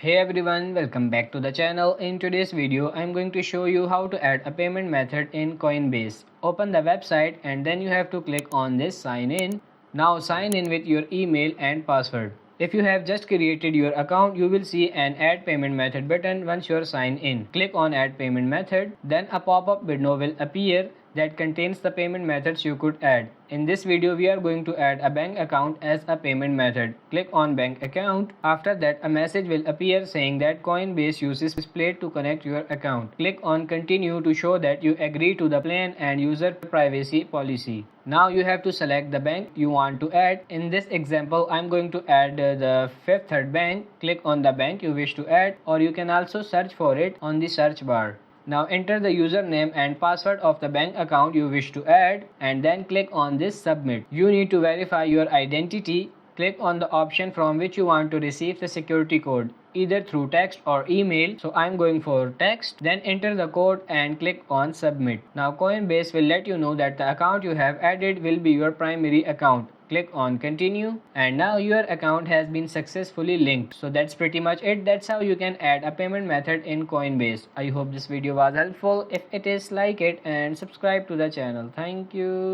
Hey everyone, welcome back to the channel. In today's video, I'm going to show you how to add a payment method in Coinbase. Open the website and then you have to click on this sign in. Now sign in with your email and password. If you have just created your account, you will see an add payment method button once you're signed in. Click on add payment method, then a pop-up window will appear that contains the payment methods you could add. In this video, we are going to add a bank account as a payment method. Click on bank account. After that, a message will appear saying that Coinbase uses Plate to connect your account. Click on continue to show that you agree to the plan and user privacy policy. Now you have to select the bank you want to add. In this example, I'm going to add the Fifth Third Bank. Click on the bank you wish to add, or you can also search for it on the search bar. Now enter the username and password of the bank account you wish to add and then click on this submit. You need to verify your identity. Click on the option from which you want to receive the security code, either through text or email. So I'm going for text. Then enter the code and click on submit. Now Coinbase will let you know that the account you have added will be your primary account. Click on continue and now your account has been successfully linked. So that's pretty much it. That's how you can add a payment method in Coinbase. I hope this video was helpful. If it is, like it and subscribe to the channel. Thank you.